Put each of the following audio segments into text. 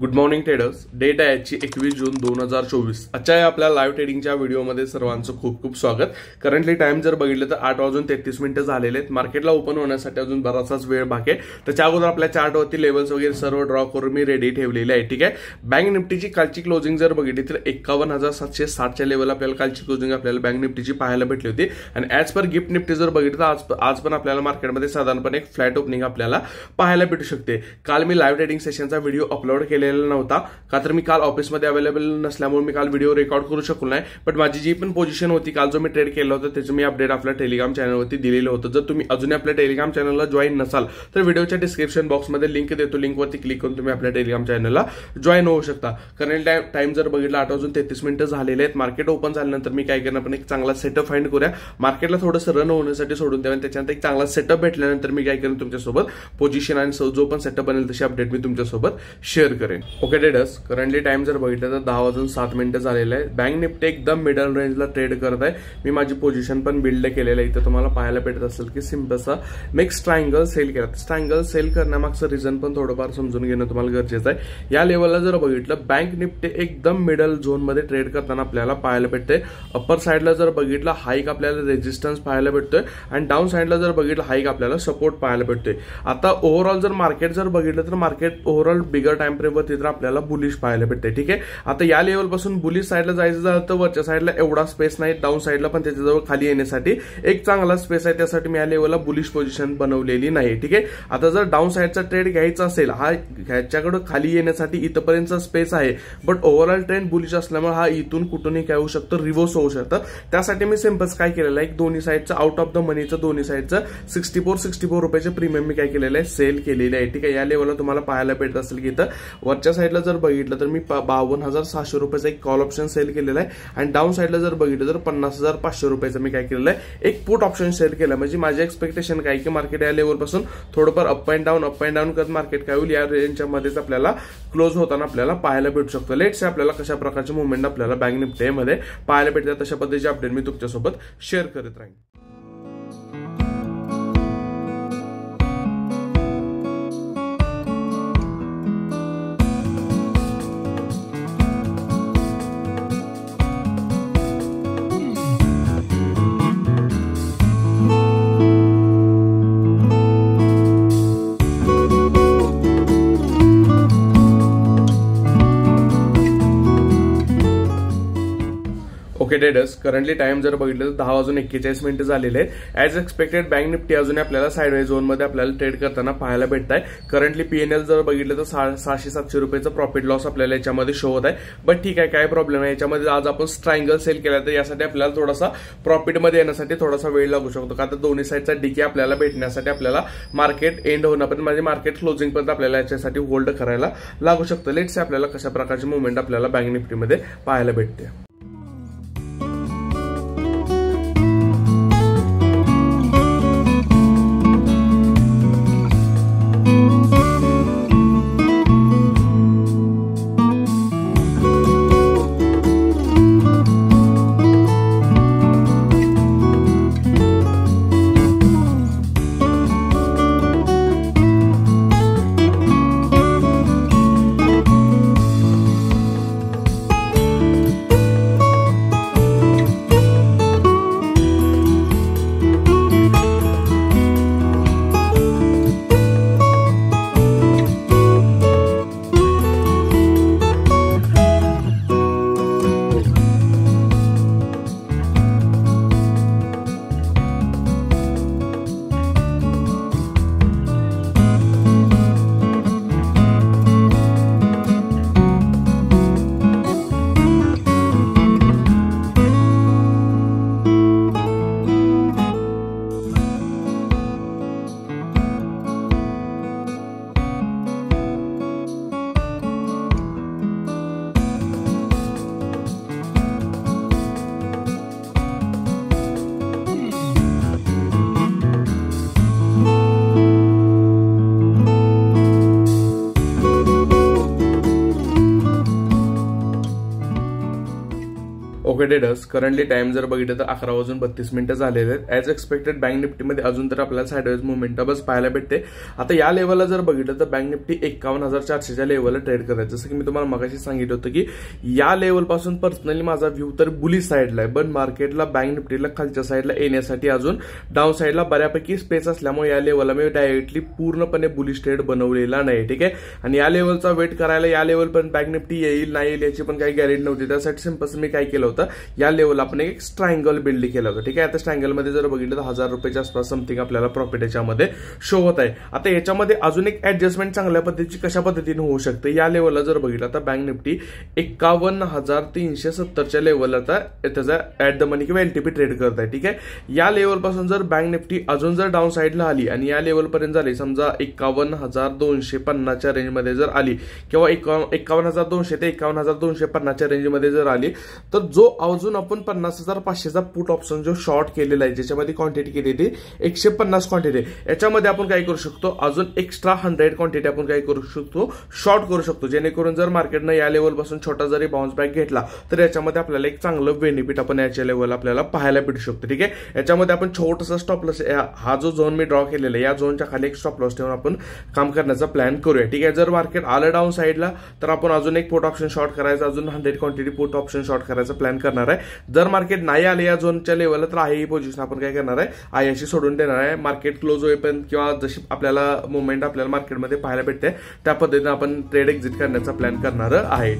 Good morning traders. Date आहे आजची 21 जून 2024. आजच्या या आपल्या लाईव्ह ट्रेडिंगच्या व्हिडिओमध्ये सर्वांचं खूप खूप स्वागत. करंटली टाइम जर बघितलं तर 8:33 झालेले आहेत. मार्केटला ओपन होण्यासाठी अजून बराचसाच वेळ बाकी आहे. त्याच्या अगोदर आपल्या चार्टवरती लेवल्स वगैरे सर्व ड्रॉ करून मी रेडी ठेवलेले आहे. ठीक आहे. बँक निफ्टीची कालची क्लोजिंग जर बघितली तर 51,760च्या लेवल आपल्याला कालची क्लोजिंग आपल्याला बँक निफ्टीची पाहायला भेटली होती. आणि ॲज पर गिफ्ट निफ्टी जर बघितलं तर आज पण आपल्याला मार्केटमध्ये साधारणपणे एक फ्लॅट ओपनिंग आपल्याला पाहायला भेटू शकते. काल मी लाईव्ह ट्रेडिंग सेशनचा व्हिडिओ अपलोड केलेला नव्हता का तर मी काल ऑफिसमध्ये अवेलेबल नसल्यामुळे मी काल व्हिडिओ रेकॉर्ड करू शकलो नाही. पण माझी जी पण पोझिशन होती काल जो मी ट्रेड केला होता त्याचं मी अपडेट आपल्या टेलिग्राम चॅनलवरती दिलेलं होतं. जर तुम्ही अजून आपल्या टेलिग्राम चॅनलला जॉईन नसाल तर व्हिडिओच्या डिस्क्रिप्शन बॉक्समध्ये लिंक देतो. लिंकवरती क्लिक करून तुम्ही आपल्या टेलिग्राम चॅनलला जॉईन होऊ शकता. करंट टाइम जर बघितला 8:33 झालेले आहेत. मार्केट ओपन झाल्यानंतर मी काय करणार पण एक चांगला सेटअप फाइंड करूया. मार्केटला थोडंसं रन होण्यासाठी सोडून द्यावं. त्याच्यानंतर एक चांगला सेटअप भेटल्यानंतर मी काय करेन तुमच्यासोबत पोझिशन आणि जो पण सेटअप बनेल तशी अपडेट मी तुमच्यासोबत शेअर करेन. ओके ट्रेडर्स, करंटली टाइम जर बघितलं तर 10:07 झालेलं आहे. बँक निफ्टी एकदम मिडल रेंजला ट्रेड करत आहे. मी माझी पोझिशन पण बिल्ड केलेलं आहे. इथं तुम्हाला पाहायला भेटत असेल की सिम्पलसा नेक्स्ट ट्रायंगल सेल केला. ट्रायंगल सेल करण्यामागचं रिझन पण थोडंफार समजून घेणं तुम्हाला गरजेचं आहे. या लेवलला जर बघितलं बँक निफ्टी एकदम मिडल झोन मध्ये ट्रेड करताना आपल्याला पाहायला भेटते. अप्पर साईडला जर बघितलं हाईक आपल्याला रेजिस्टन्स पाहायला भेटतोय आणि डाऊन साईडला जर बघितलं हाईक आपल्याला सपोर्ट पाहायला भेटतोय. आता ओव्हरऑल जर मार्केट जर बघितलं तर मार्केट ओव्हरऑल बिगर टाइम फ्रेमवरती तर आपल्याला बुलिश पाहायला भेटते. ठीक आहे. आता या लेवल पासून बुलिश साईडला जायचं झालं तर वरच्या साईडला एवढा स्पेस नाही. डाऊन साईडला पण त्याच्याजवळ खाली येण्यासाठी एक चांगला स्पेस आहे. त्यासाठी मी या लेवलला बुलिश पोझिशन बनवलेली नाही. ठीक आहे. आता जर डाऊन साईडचा ट्रेड घ्यायचा असेल हा ह्याच्याकडे खाली येण्यासाठी इथपर्यंतचा स्पेस आहे. बट ओव्हरऑल ट्रेंड बुलिश असल्यामुळे हा इथून कुठूनही काय होऊ शकतं रिव्हर्स होऊ शकतं. त्यासाठी मी सिम्पल्स काय केलेलं आहे एक दोन्ही साईडचं आउट ऑफ द मनीचं दोन्ही साईडचं 64 रुपयाचे प्रीमियम मी काय केलेलं आहे सेल केलेले आहे. ठीक आहे. या लेवलला तुम्हाला पाहायला भेटत असेल की इथं वरच्या साईडला जर बघितलं तर मी 52,600 रुपयाचा एक कॉल ऑप्शन सेल केलेला आहे आणि डाऊन साईडला जर बघितलं तर 50,500 रुपयाचा मी काय केलेलं आहे एक पुट ऑप्शन सेल केला. म्हणजे माझे एक्सपेक्टेशन काय की मार्केट या लेवल पासून थोडंफार अप अँड डाऊन करत मार्केट काय होईल या रेंजच्या मध्येच आपल्याला क्लोज होताना आपल्याला पाहायला भेटू शकतो. लेट्स आपल्याला कशा प्रकारचे मुवमेंट आपल्याला बँक निफ्टी मध्ये पाहायला भेटतात तशा पद्धतीचे अपडेट मी तुमच्यासोबत शेअर करत राहीन. ओके ट्रेडर्स, करंटली टाइम जर बघितलं तर 10:41 झालेले आहेत. ॲज एक्सपेक्टेड बँक निफ्टी अजून आपल्याला साइडवेज झोन मध्ये आपल्याला ट्रेड करताना पाहायला भेटत आहे. करंटली पीएनएल जर बघितलं तर 600-700 रुपयाचं प्रॉफिट लॉस आपल्याला याच्यामध्ये शो होत आहे. बट ठीक आहे, काय प्रॉब्लेम आहे याच्यामध्ये. आज आपण ट्रायंगल सेल केला तर यासाठी आपल्याला थोडासा प्रॉफिटमध्ये येण्यासाठी थोडासा वेळ लागू शकतो. का तर दोन्ही साईडचा डीके आपल्याला भेटण्यासाठी आपल्याला मार्केट एंड होणं पण म्हणजे मार्केट क्लोजिंग पर्यंत आपल्याला याच्यासाठी होल्ड करायला लागू शकतं. लेट्स आपल्याला कशा प्रकारचे मुवमेंट आपल्याला बँक निफ्टीमध्ये पाहायला भेटते. ओके ट्रेडर्स, करंटली टाइम जर बघितलं तर 11:32 झालेले आहेत. ॲज एक्सपेक्टेड बँक निफ्टीमध्ये अजून तर आपल्याला साइडवेज मोमेंटमच पाहायला भेटते. आता या लेवलला जर बघितलं तर बँक निफ्टी 51,400च्या लेवलला ट्रेड करायचं. जसं की मी तुम्हाला मगाशी सांगितलं होतं की या लेवलपासून पर्सनली माझा व्ह्यू तर बुलिश साईडला आहे, पण मार्केटला बँक निफ्टीला खालच्या साईडला येण्यासाठी अजून डाऊन साईडला बऱ्यापैकी स्पेस असल्यामुळे या लेवलला मी डायरेक्टली पूर्णपणे बुलिश ट्रेड बनवलेला नाही. ठीक आहे, आणि या लेवलचा वेट करायला या लेवल पण बँक निफ्टी येईल नाही येईल याची पण काही गॅरंटी नव्हती. त्यासाठी सिंपल मी काय केलं होतं, या लेवलला आपण एक ट्रायंगल बिल्ड केलं होतं. ठीक आहे, आता ट्रायंगल मध्ये जर बघितलं तर 1000 रुपयाच्या आसपास समथिंग आपल्याला प्रॉफिट याच्यामध्ये शो होत आहे. आता याच्यामध्ये अजून एक ऍडजस्टमेंट चांगल्या पद्धतीची कशा पद्धतीने होऊ शकते, या लेवलला जर बघितलं तर बँक निफ्टी 51,370च्या लेवलला आता त्याचा ऍट द मनी किंवा एलटीपी ट्रेड करत आहे. ठीक आहे, या लेवलपासून जर बँक निफ्टी अजून जर डाऊन साईडला आली आणि या लेवलपर्यंत झाली, समजा 51,250च्या रेंजमध्ये जर आली किंवा 51,200 ते 51,250च्या रेंजमध्ये जर आली, तर जो अजून आपण 50,500चा पुट ऑप्शन जो शॉर्ट केलेला आहे, ज्याच्यामध्ये क्वांटिटी केली ती 150 क्वांटिटी, याच्यामध्ये आपण काय करू शकतो, अजून एक्स्ट्रा 100 क्वांटिटी आपण काय करू शकतो, शॉर्ट करू शकतो. जेणेकरून जर मार्केटनं या लेवलपासून छोटा जरी बाउन्स बॅक घेतला तर याच्यामध्ये आपल्याला एक चांगलं बेनिफिट आपण याच्या लेवल आपल्याला पाहायला भेटू शकतो. ठीक आहे, याच्यामध्ये आपण छोटासा स्टॉप लॉस, हा जो झोन मी ड्रॉ केलेला आहे, या झोनच्या खाली एक स्टॉप लॉस ठेवून आपण काम करण्याचा प्लॅन करूया. ठीक आहे, जर मार्केट आलं डाऊन साईडला तर आपण अजून एक पुट ऑप्शन शॉर्ट करायचा, अजून 100 क्वांटिटी पुट ऑप्शन शॉर्ट करायचा प्लॅन करणार आहे. जर मार्केट नाही आले या झोनच्या लेवलला तर आहे ही पोझिशन आपण काय करणार आहे, आयाशी सोडून देणार आहे. मार्केट क्लोज होईपर्यंत किंवा जशी आपल्याला मुवमेंट आपल्याला मार्केटमध्ये पाहायला भेटते त्या पद्धतीने आपण ट्रेड एक्झिट करण्याचा प्लॅन करणार आहे.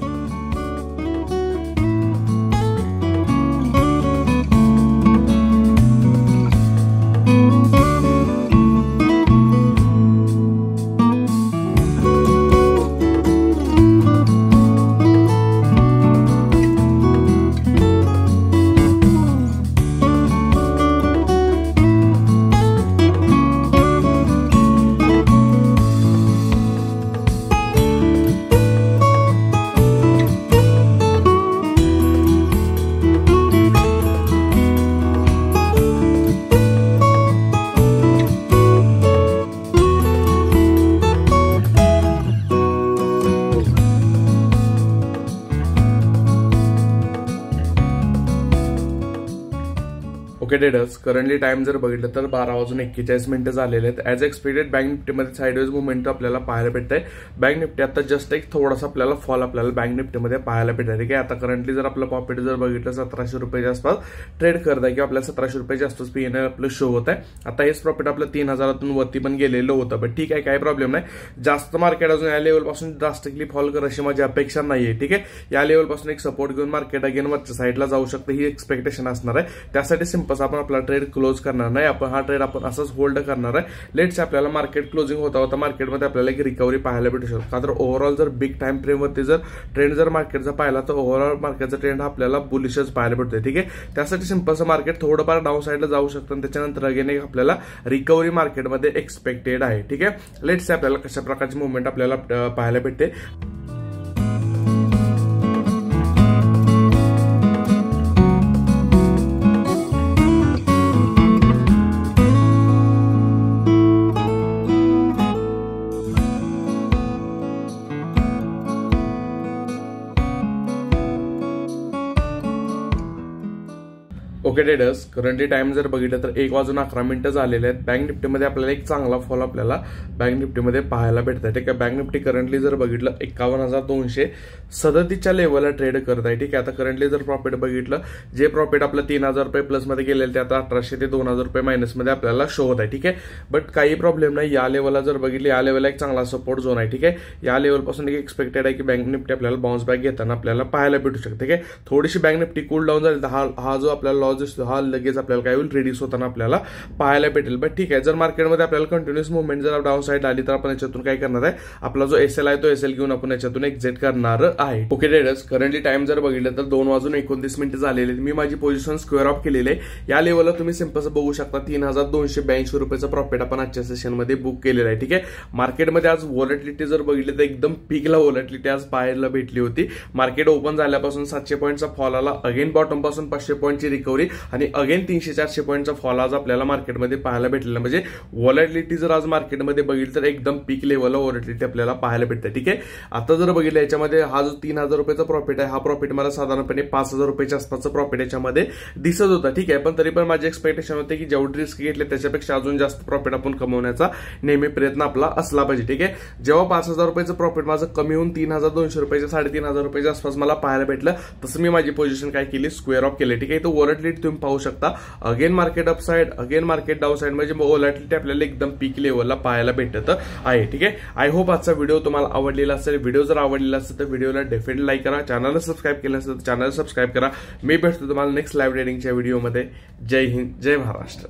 ओके ट्रेडर्स, करंटली टाइम जर बघितलं तर 12:41 झालेले आहेत. ॲज एक्सपेक्टेड बँक निफ्टीमध्ये साइडवेज मुवमेंट आपल्याला पाहायला भेटत आहे. बँक निफ्टी आता जस्ट एक थोडासा आपल्याला फॉल आपल्याला बँक निफ्टीमध्ये पाहायला भेटत आहे. ठीक आहे, आता करंटली जर आपलं प्रॉफिट जर बघितलं 1700 रुपयाच्या आसपास ट्रेड करत आहे किंवा आपल्याला 1700 रुपयाच्या आसपास पीएनएल आपलं शो होत आहे. आता हेच प्रॉफिट आपलं 3000तून वरती पण गेलेलं होतं, पण ठीक आहे, काही प्रॉब्लेम नाही. जास्त मार्केट अजून या लेवलपासून ड्रास्टिकली फॉल कर अशी माझी अपेक्षा नाहीये. ठीक आहे, या लेवलपासून एक सपोर्ट घेऊन मार्केट अगेन वरच्या साईडला जाऊ शकते ही एक्सपेक्टेशन असणार आहे. त्यासाठी सिंपल आपण आपला ट्रेड क्लोज करणार नाही, आपण हा ट्रेड आपण असंच होल्ड करणार आहे. लेट्स आपल्याला मार्केट क्लोजिंग होता होता मार्केटमध्ये आपल्याला एक रिकव्हरी पाहायला भेटू शकतो. का तर ओव्हरऑल जर बिग टाइम फ्रेमवरती जर ट्रेंड जर मार्केटचा पाहिला तर ओव्हरऑल मार्केटचा ट्रेंड आपल्याला बुलिशच पाहायला भेटतोय. ठीक आहे, त्यासाठी सिंपलचं मार्केट थोडंफार डाऊन साईडला जाऊ शकतं आणि त्याच्यानंतर अगेन एक आपल्याला रिकव्हरी मार्केटमध्ये एक्सपेक्टेड आहे. ठीक आहे, लेट्स आपल्याला कशा प्रकारची मुवमेंट आपल्याला पाहायला भेटते. ओके ट्रेडर्स, करंटली टाइम जर बघितलं तर 1:11 झालेले आहेत. बँक निफ्टीमध्ये आपल्याला एक चांगला फॉल आपल्याला बँक निफ्टीमध्ये पाहायला भेटत. ठीक आहे, बँक निफ्टी करंटली जर बघितलं 51,237च्या लेवलला ट्रेड करत आहे. ठीक आहे, आता करंटली जर प्रॉफिट बघितलं, जे प्रॉफिट आपलं 3000 रुपये प्लस मध्ये गेलेलं ते आता 1800 ते 2000 रुपये मायनस मध्ये आपल्याला शो होत आहे. ठीक आहे, बट काही प्रॉब्लेम नाही. या लेवलला जर बघितलं, या लेवलला एक चांगला सपोर्ट झोन आहे. ठीक आहे, या लेवलपासून एक एक्सपेक्टेड आहे की बँक निफ्टी आपल्याला बाउन्स बॅक घेताना आपल्याला पाहायला भेटू शकते. ठीक आहे, थोडीशी बँक निफ्टी कूल डाऊन झाली तर हा जो आपल्याला लॉस दिसतो हा लगेच आपल्याला काय होईल, रिड्यूस होताना आपल्याला पाहायला भेटेल. बट ठीक आहे, जर मार्केटमध्ये आपल्याला कंटिन्युअस मुवमेंट जर डाऊन साईड आली तर आपण याच्यातून काय करणार आहे, आपला जो एसएल आहे तो एसएल घेऊन आपण याच्यातून एक्झिट करणार आहे. ओके ट्रेडर्स, करंटली टाइम जर बघितलं तर 2:29 झालेले. मी माझी पोझिशन स्क्वेअर ऑफ केलेली आहे. या लेवलला तुम्ही सिंपल बघू शकता 3282 रुपयाचा प्रॉफिट आपण आजच्या सेशनमध्ये बुक केलेला आहे. ठीक आहे, मार्केटमध्ये आज व्हॉलेटिलिटी जर बघितली तर एकदम पीकला व्हॉलेटिलिटी आज पाहायला भेटली होती. मार्केट ओपन झाल्यापासून 700 पॉईंटचा फॉल आला, अगेन बॉटम पासून 500 पॉईंटची रिकव्हरी आणि अगेन 300-400 पॉईंटचा फॉल आज आपल्याला मार्केटमध्ये पाहायला भेटलेला, म्हणजे व्हॉलॅटिलिटी जर आज मार्केटमध्ये बघितलं तर एकदम पीक लेवलला व्हॉलॅटिलिटी आपल्याला पाहायला भेटते. ठीक आहे, आता जर बघितलं याच्यामध्ये हा जो 3000 रुपयाचा प्रॉफिट आहे, हा प्रॉफिट मला साधारणपणे 5000 रुपयाच्या आसपासचं प्रॉफिट याच्यामध्ये दिसत होता. ठीक आहे, पण तरी पण माझे एक्सपेक्टेशन होते की जेवढी रिस्क घेतले त्याच्यापेक्षा अजून जास्त प्रॉफिट आपण कमवण्याचा नेहमी प्रयत्न आपला असला पाहिजे. ठीक आहे, जेव्हा 5000 रुपयाचं प्रॉफिट माझं कमी होऊन 3200 रुपयाच्या 3500 रुपयाच्या आसपास मला पाहायला भेटलं, तसं मी माझी पोझिशन काय केली, स्क्वेअर ऑफ केली. ठीक आहे, तो व्हॉलॅटिलिटी तुम्ही पाहू शकता, again market upside, again market down side, म्हणजे व्हॉलॅटिलिटी आपल्याला एकदम पीक लेवलला पाहायला भेटत आहे. ठीक आहे, आय होप आजचा व्हिडिओ तुम्हाला आवडलेला असेल. व्हिडिओ जर आवडलेला असेल तर व्हिडिओला डेफिनेटली लाईक करा, चॅनलला सबस्क्राईब केलं असेल तर चॅनल सबस्क्राईब करा. मी भेटतो तुम्हाला नेक्स्ट लाईव्ह ट्रेडिंगच्या व्हिडिओमध्ये. जय हिंद, जय महाराष्ट्र.